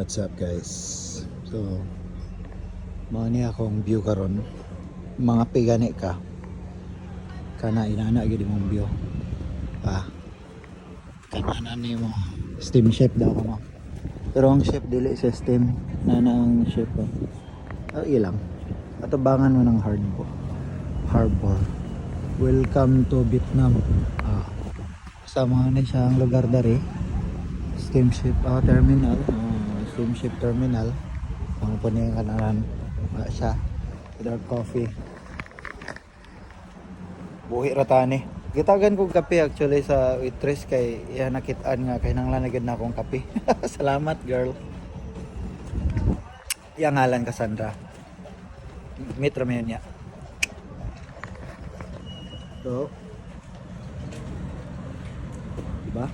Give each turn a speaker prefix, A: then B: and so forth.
A: What's up guys? So mao ni akong view karon. Mga pigani ka. Kana inana gyud imong view. Kana ni mo. Steam chef daw ko mo. Pero ang chef dili sa steam. Nana ang chef ko. Ilang. Atubangan mo ng harbor. Welcome to Vietnam. Sama na siyang lugar dari. Steamship terminal. Steamship terminal. Ang punin kananan siya. Dark coffee. Buhi ratani. Gitagan kong kape actually sa waitress kay nakitaan nga kay nang lanagad na akong kape. Salamat girl. Yang ngalan Cassandra. Meet rami niya. So, diba?